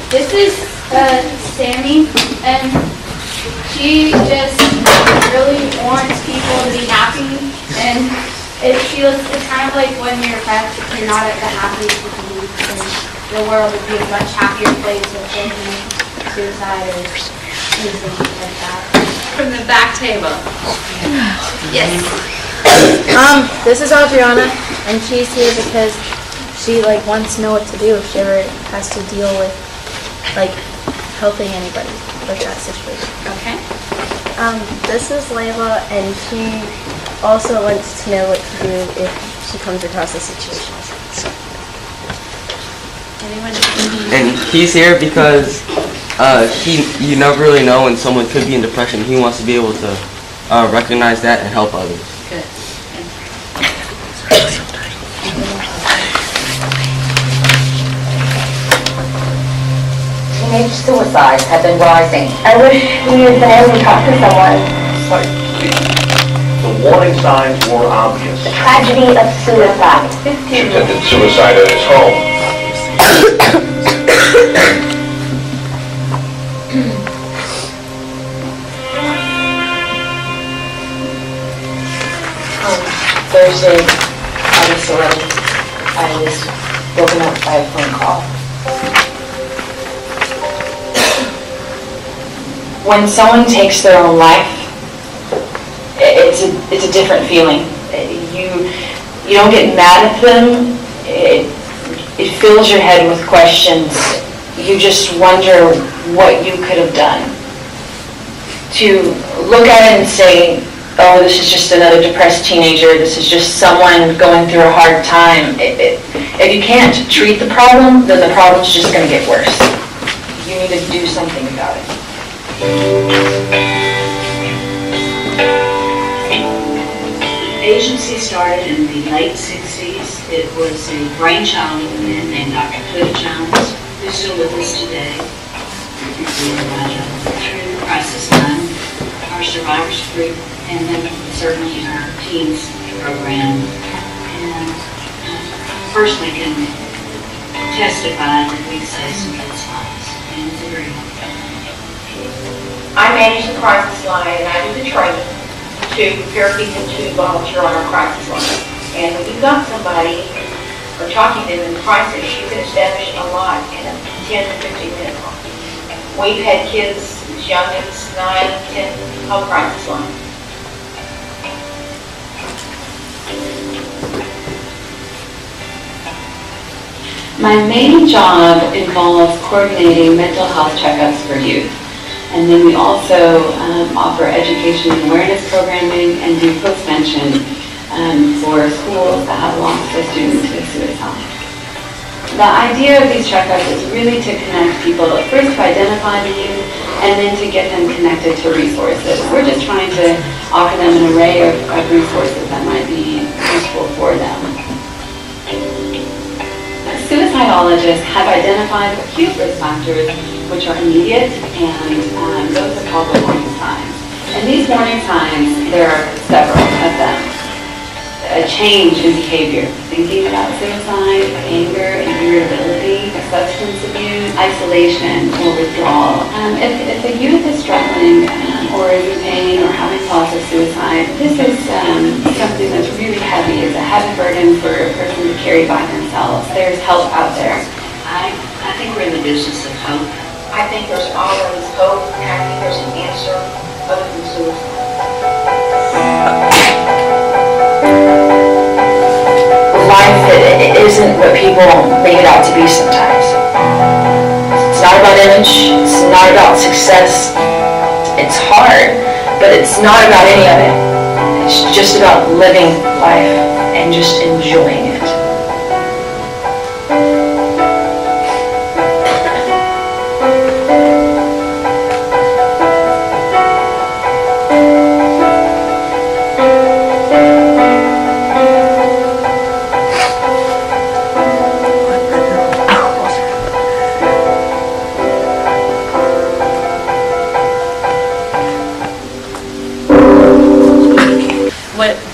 This is Sammy, and she just really wants people to be happy, and it's kind of like when you're not at the happiest you can be, and the world would be a much happier place if there wasn't suicide or anything like that. From the back table. Yes. This is Adriana, and she's here because she wants to know what to do if she ever has to deal with helping anybody with that situation. Okay. This is Layla, and she also wants to know what to do if she comes across a situation. Anyone? And he's here because you never really know when someone could be in depression. He wants to be able to recognize that and help others. Good. Teenage suicides have been rising. I wish we had been able to talk to someone. The warning signs were obvious. The tragedy of suicide. She attempted suicide at his home. Thursday, August 11th, I was woken up by a phone call. When someone takes their own life, it's a different feeling. You don't get mad at them. It fills your head with questions. You just wonder what you could have done. To look at it and say, oh, this is just another depressed teenager, this is just someone going through a hard time. If you can't treat the problem, then the problem's just going to get worse. You need to do something about it. The agency started in the late 60s. It was a brainchild of a man named Dr. Cliff Jones, who's still with us today. Through the crisis line, our survivors group, and then certainly our teens program. And personally can testify that we saved some kids' lives, and it's a very I manage the crisis line, and I do the training to prepare people to volunteer on our crisis line. And when you've got somebody or talking to them in crisis, you can establish a lot in a 10 to 15 minute call. We've had kids as young as 9, 10 on crisis line. My main job involves coordinating mental health checkups for youth. And then we also offer education and awareness programming and do post-mention for schools that have lost a student to suicide. The idea of these checkups is really to connect people, first to identify the youth, and then to get them connected to resources. We're just trying to offer them an array of resources that might be useful for them. Suicidologists have identified acute risk factors, which are immediate, and those are called the warning signs. And these warning signs, there are several of them. A change in behavior, thinking about suicide, anger and irritability, substance abuse, isolation or withdrawal. If a youth is struggling or is in pain or having thoughts of suicide, this is something that's really heavy. It's a heavy burden for a person to carry by themselves. There's help out there. I think we're in the business of hope. I think there's always hope, and I think there's an answer other than suicide. Life isn't what people make it out to be sometimes. It's not about image, it's not about success. It's hard, but it's not about any of it. It's just about living life and just enjoying it.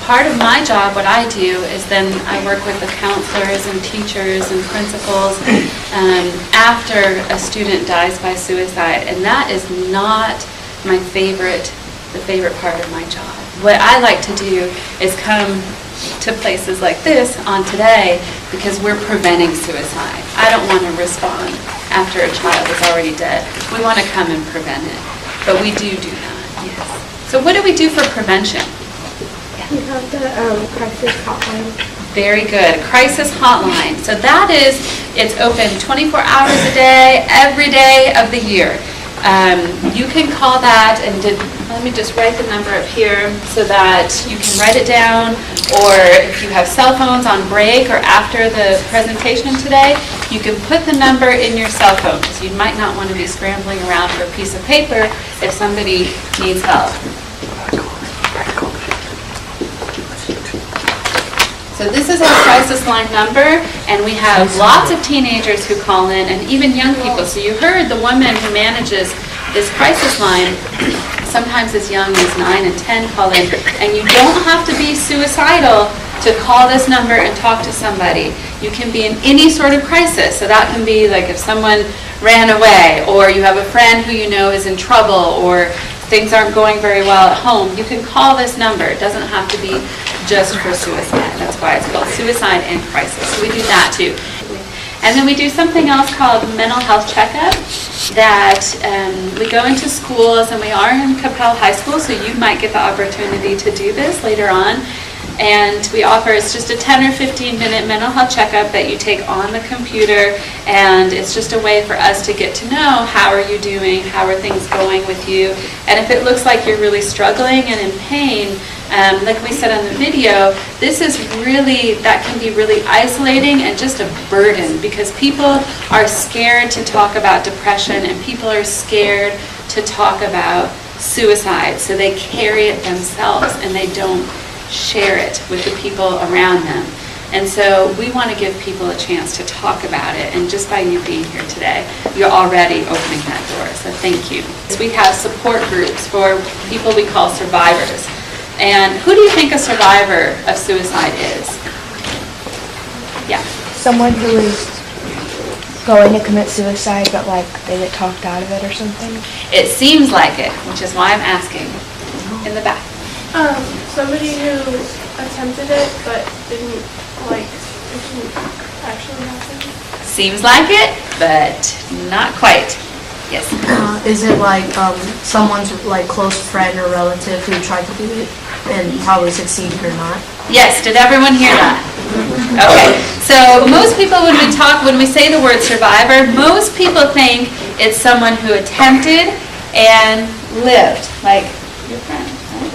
Part of my job, what I do, is then I work with the counselors and teachers and principals after a student dies by suicide, and that is not the favorite part of my job. What I like to do is come to places like this on Today because we're preventing suicide. I don't want to respond after a child is already dead. We want to come and prevent it, but we do that, yes. So what do we do for prevention? You have the crisis hotline. Very good. Crisis hotline. So that is, it's open 24 hours a day, every day of the year. You can call that, and let me just write the number up here so that you can write it down, or if you have cell phones on break or after the presentation today, you can put the number in your cell phone because you might not want to be scrambling around for a piece of paper if somebody needs help. So this is our crisis line number, and we have lots of teenagers who call in, and even young people. So you heard the woman who manages this crisis line, sometimes as young as 9 and 10 call in, and you don't have to be suicidal to call this number and talk to somebody. You can be in any sort of crisis. So that can be like if someone ran away, or you have a friend who you know is in trouble, or things aren't going very well at home. You can call this number. It doesn't have to be just for suicide. That's why it's called Suicide and Crisis. So we do that too. And then we do something else called mental health checkup, that we go into schools, and we are in Capel High School, so you might get the opportunity to do this later on. And we offer, it's just a 10 or 15 minute mental health checkup that you take on the computer, and it's just a way for us to get to know how are you doing, how are things going with you, and if it looks like you're really struggling and in pain, like we said on the video, this is really, that can be really isolating and just a burden, because people are scared to talk about depression, and people are scared to talk about suicide, so they carry it themselves and they don't share it with the people around them. And so we want to give people a chance to talk about it, and just by you being here today, you're already opening that door, so thank you. We have support groups for people we call survivors. And who do you think a survivor of suicide is? Yeah. Someone who is going to commit suicide, but like they get talked out of it or something. It seems like it, which is why I'm asking. In the back. Somebody who attempted it but didn't actually happen. Seems like it, but not quite. Yes. Is it like someone's like close friend or relative who tried to do it and probably succeeded or not? Yes, did everyone hear that? Okay, so most people when we say the word survivor, most people think it's someone who attempted and lived, like your friend, right?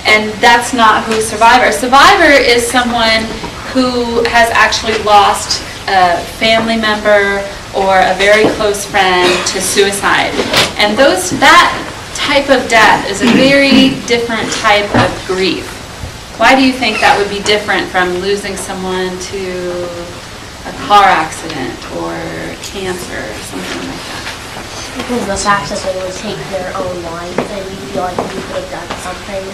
And that's not who survivor. Survivor is someone who has actually lost a family member or a very close friend to suicide. And that type of death is a very different type of grief. Why do you think that would be different from losing someone to a car accident or cancer or something like that? Because the fact that they would take their own life and you feel like you could have done something.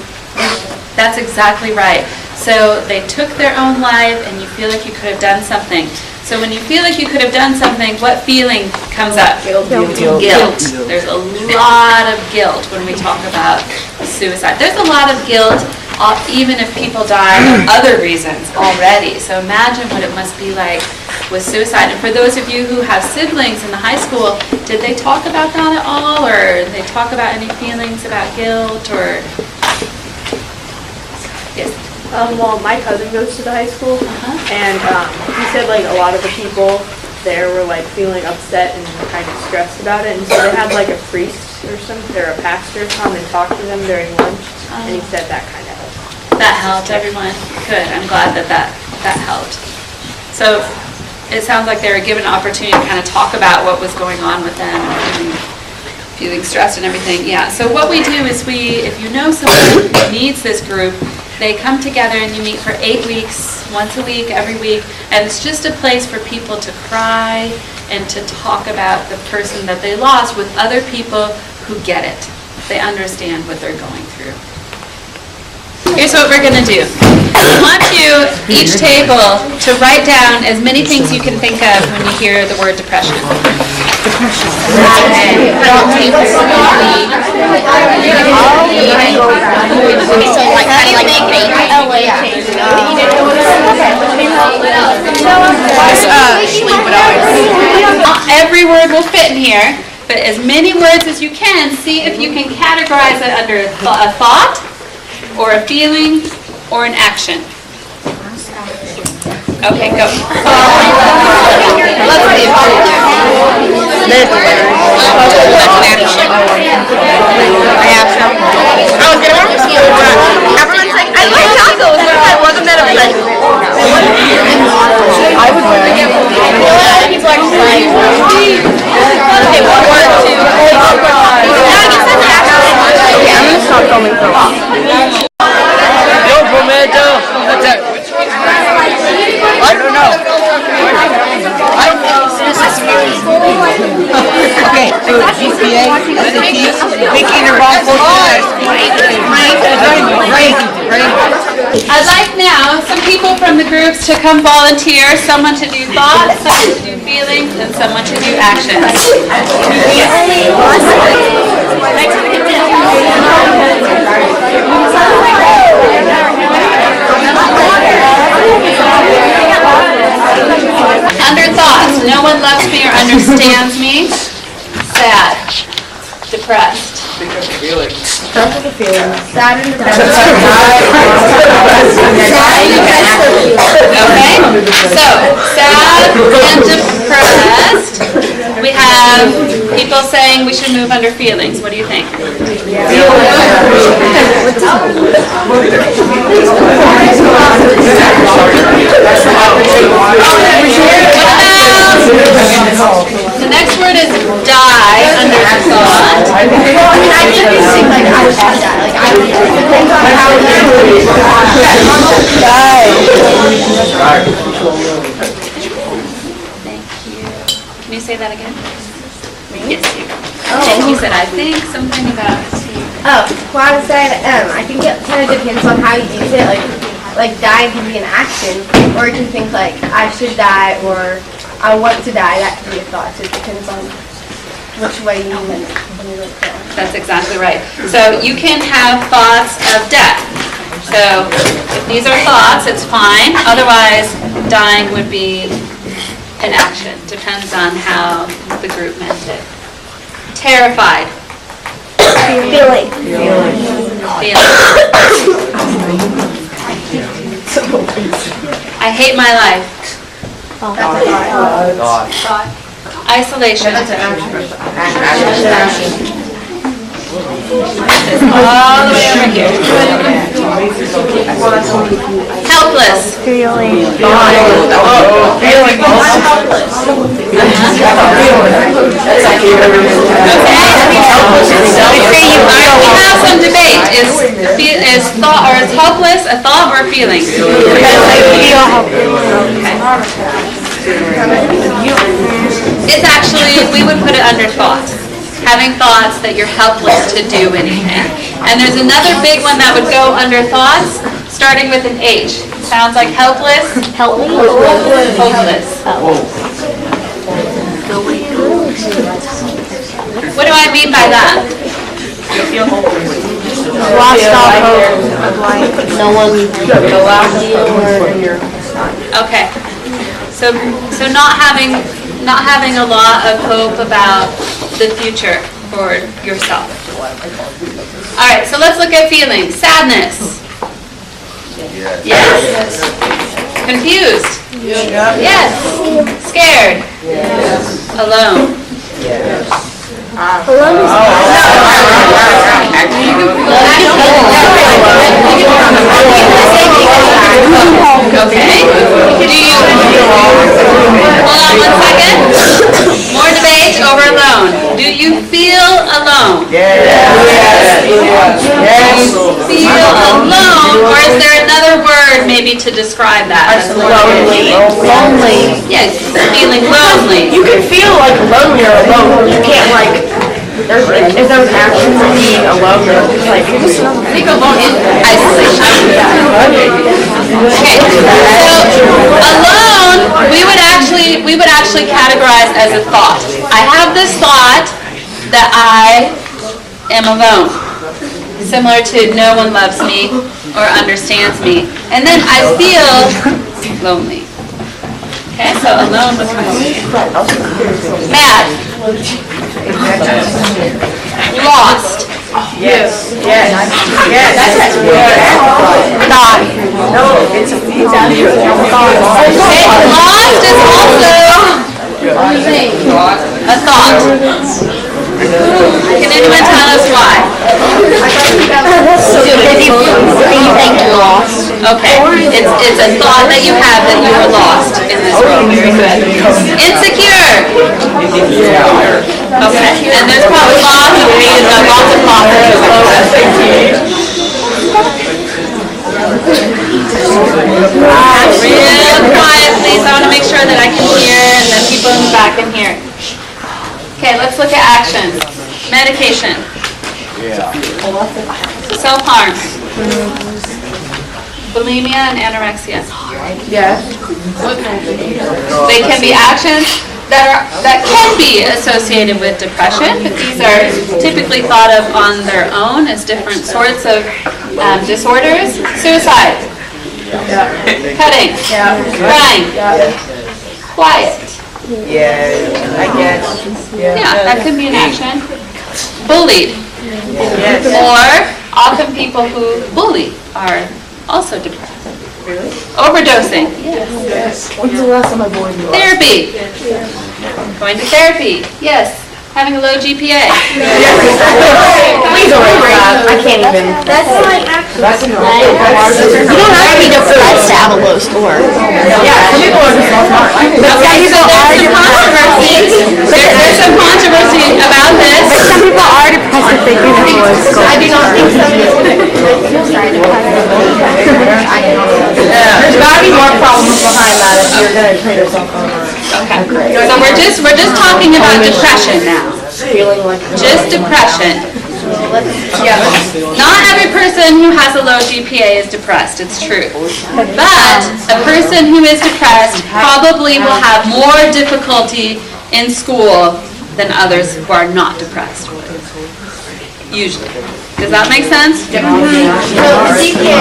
That's exactly right. So they took their own life and you feel like you could have done something. So when you feel like you could have done something, what feeling comes up? Guilt. There's a lot of guilt when we talk about suicide. There's a lot of guilt even if people die for other reasons already. So imagine what it must be like with suicide. And for those of you who have siblings in the high school, did they talk about that at all? Or did they talk about any feelings about guilt? Or yes? Well, my cousin goes to the high school, and he said like a lot of the people there were like feeling upset and kind of stressed about it, and so they had like a priest or something, or a pastor come and talk to them during lunch, and he said that kind of helped. That helped everyone? Good, I'm glad that helped. So it sounds like they were given an opportunity to kind of talk about what was going on with them, and feeling stressed and everything. Yeah, so what we do is if you know someone who needs this group, they come together and you meet for 8 weeks, once a week, every week, and it's just a place for people to cry and to talk about the person that they lost with other people who get it. They understand what they're going through. Here's what we're gonna do. I want you, each table, to write down as many things you can think of when you hear the word depression. Not every word will fit in here, but as many words as you can, see if you can categorize it under a thought, or a feeling, or an action. Okay, go. Everyone's like, I like tacos, but I wasn't that upset. I would wear it. People are like, okay, 1, 2, 3. Okay, I'm gonna stop going for a while. Yo, Pimento! Which one's I don't know. Okay, so GPA, SATs, making your wrongful I'd like now some people from the groups to come volunteer, someone to do thoughts, someone to do feelings, and someone to do actions. Under thoughts, no one loves me or understands me. Sad. Depressed. Sad and depressed. Okay, so sad and depressed. We have people saying we should move under feelings. What do you think? The next word is die under the thought. I think you think like I should die. Like I would depends on how Can you say that again? Yes, you. And you said, I think something about. Oh, well, I was saying, I think it kind of depends on how you use it. Like dying can be an action, or you can think like, I should die, or I want to die. That can be a thought. So it depends on which way you use it. That's exactly right. So you can have thoughts of death. So if these are thoughts, it's fine. Otherwise, dying would be an action. Depends on how the group meant it. Terrified. Feeling. I hate my life. Isolation. All the way over here. Helpless. Feeling. We have some debate. Is thought or is helpless a thought or a feeling? It's actually, we would put it under thought. Having thoughts that you're helpless to do anything. And there's another big one that would go under thoughts, starting with an H. Sounds like helpless. Hopeless. What do I mean by that? Lost all hope of life. No one allows you or Okay. So not having a lot of hope about the future for yourself. All right, so let's look at feelings. Sadness. Yes. Confused. Yes. Scared. Alone. Okay. Hold on 1 second. More debate over alone. Do you feel alone? Yes. Feel alone, or is there another word maybe to describe that? lonely. Yes, feeling lonely. You can feel like alone, you're alone. You can't like If those actions of being alone, it's like, I think alone is isolation. Okay, so alone, we would actually categorize as a thought. I have this thought that I am alone, similar to no one loves me or understands me, and then I feel lonely. Okay, so alone was mad, lost. Yes. Thought. No, it's a Okay, lost is also a thought. Can anyone tell us why? You think you're lost. Okay, it's a thought that you have that you are lost in this world. Very good. Insecure. Okay, and there's probably lots of reasons, lots of real quiet, please. I want to make sure that I can hear and that people in the back can hear. Okay, let's look at actions. Medication. Self-harm. Bulimia and anorexia. Yes. They can be actions that can be associated with depression, but these are typically thought of on their own as different sorts of disorders. Suicide. Cutting. Crying. Quiet. Yeah, I guess. Yeah, that could be an action. Bullied. Or often people who bully are also depressed. Really? Overdosing. Yes. When's the last time I bullied you? Therapy. Going to therapy. Yes. Having a low GPA. Please don't worry about it. I can't even. That's like actually. You don't have to be depressed to have a low score. Yeah, some people are just not smart. Okay, so there's some controversy. There's some controversy about this. Some people are depressed if they do have a low score. I do not think somebody is There's gotta be more problems behind that if you're gonna treat yourself over. Okay. So we're just talking about depression now. Feeling like Just depression. Not every person who has a low GPA is depressed, it's true. But a person who is depressed probably will have more difficulty in school than others who are not depressed would. Usually. Does that make sense? So the CPA,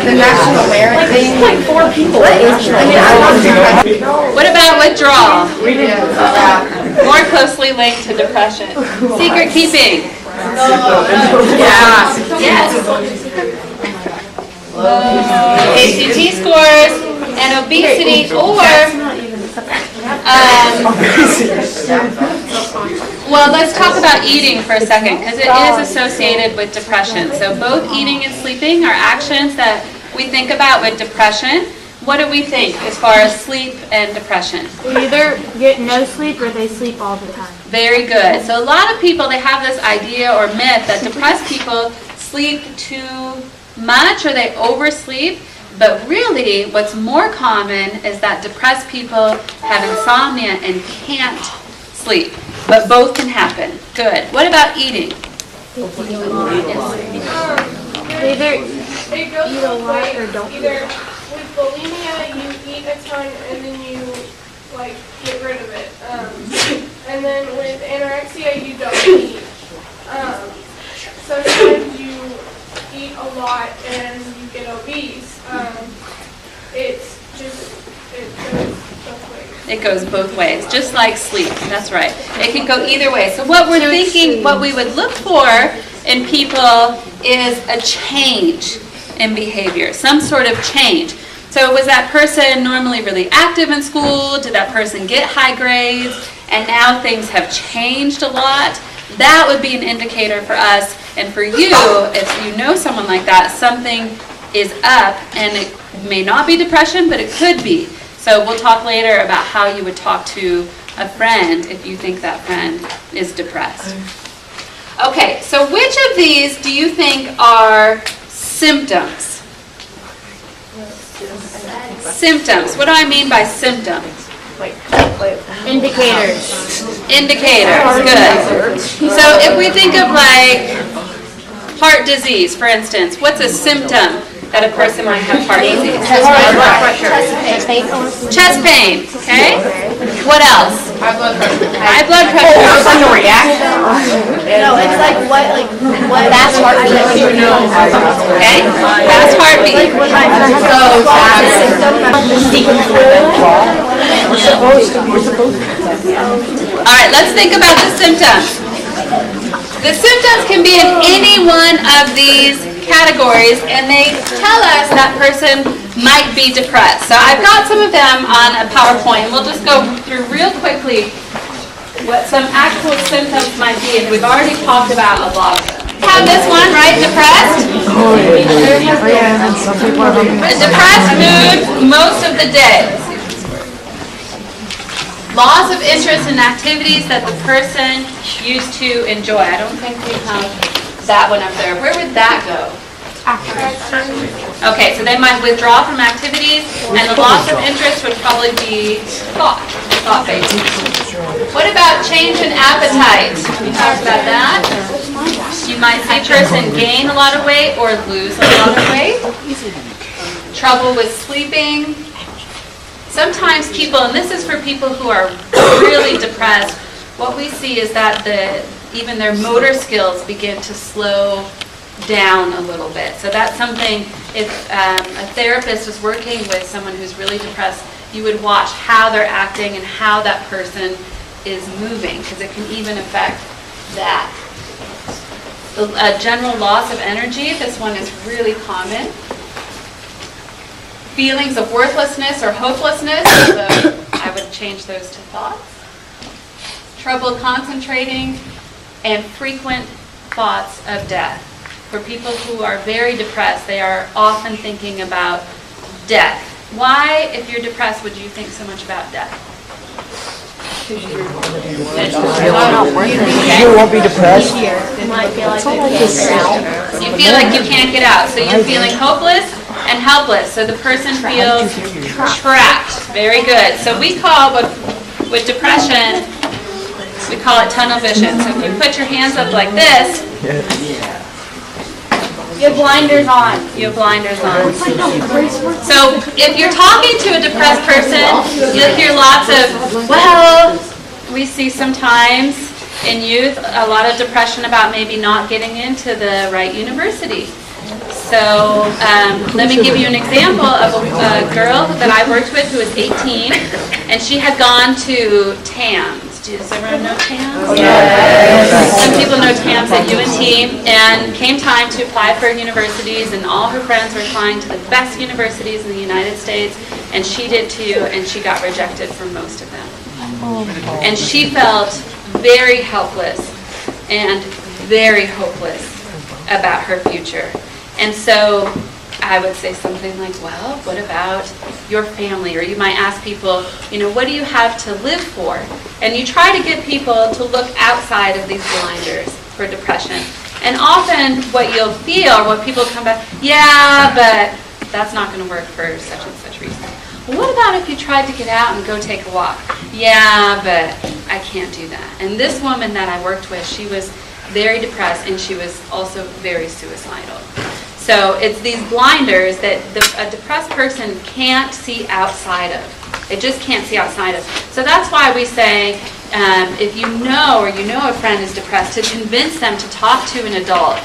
the national merit thing, like 4 people. What about withdrawal? More closely linked to depression. Secret keeping. yeah. Yes. ACT scores and obesity or well, let's talk about eating for a second because it is associated with depression. So both eating and sleeping are actions that we think about with depression. What do we think as far as sleep and depression? They either get no sleep or they sleep all the time. Very good. So a lot of people, they have this idea or myth that depressed people sleep too much or they oversleep. But really, what's more common is that depressed people have insomnia and can't sleep. But both can happen. Good. What about eating? They either It goes eat a both lot ways. or don't eat. Either with bulimia, you eat a ton and then you like get rid of it. And then with anorexia, you don't eat. Sometimes you eat a lot and you get obese. It's just, it goes both ways. It goes both ways, just like sleep. That's right. It can go either way. So what we're thinking, what we would look for in people is a change in behavior, some sort of change. So was that person normally really active in school? Did that person get high grades? And now things have changed a lot? That would be an indicator for us. And for you, if you know someone like that, something is up, and it may not be depression, but it could be. So we'll talk later about how you would talk to a friend if you think that friend is depressed. Okay, so which of these do you think are symptoms? Symptoms. What do I mean by symptoms? Indicators. Indicators, good. So if we think of like heart disease, for instance, what's a symptom that a person might have heart disease? Chest pain, okay? What else? High blood pressure. No, it's like what fast heartbeat. Okay? Fast heartbeat. All right, let's think about the symptoms. The symptoms can be in any one of these categories, and they tell us that person might be depressed. So I've got some of them on a PowerPoint. We'll just go through real quickly what some actual symptoms might be, and we've already talked about a lot of them. Have this one, right? Depressed? A depressed mood most of the day. Loss of interest in activities that the person used to enjoy. I don't think we have that one up there. Where would that go? Okay, so they might withdraw from activities, and the loss of interest would probably be thought-based. What about change in appetite? We talked about that. You might see a person gain a lot of weight or lose a lot of weight. Trouble with sleeping. Sometimes people, and this is for people who are really depressed, what we see is that even their motor skills begin to slow down a little bit. So that's something, if a therapist was working with someone who's really depressed, you would watch how they're acting and how that person is moving, because it can even affect that. A general loss of energy, this one is really common. Feelings of worthlessness or hopelessness, so I would change those to thoughts. Trouble concentrating, and frequent thoughts of death. For people who are very depressed, they are often thinking about death. Why, if you're depressed, would you think so much about death? You won't be depressed. You feel like you can't get out, so you're feeling hopeless and helpless, so the person feels trapped. Very good. So we call, with depression, we call it tunnel vision. So if you put your hands up like this, you have blinders on. You have blinders on. So if you're talking to a depressed person, you'll hear lots of, well, we see sometimes in youth a lot of depression about maybe not getting into the right university. So let me give you an example of a girl that I worked with who was 18, and she had gone to TAMS. Does everyone know TAMS? Yes. Some people know TAMS at UNT, and came time to apply for universities, and all her friends were applying to the best universities in the United States, and she did too, and she got rejected from most of them. And she felt very helpless and very hopeless about her future. And so I would say something like, well, what about your family? Or you might ask people, what do you have to live for? And you try to get people to look outside of these blinders for depression. And often what you'll feel, or what people come back, yeah, but that's not going to work for such and such reason. Well, what about if you tried to get out and go take a walk? Yeah, but I can't do that. And this woman that I worked with, she was very depressed, and she was also very suicidal. So it's these blinders that a depressed person can't see outside of. They just can't see outside of. So that's why we say, if you know a friend is depressed, to convince them to talk to an adult.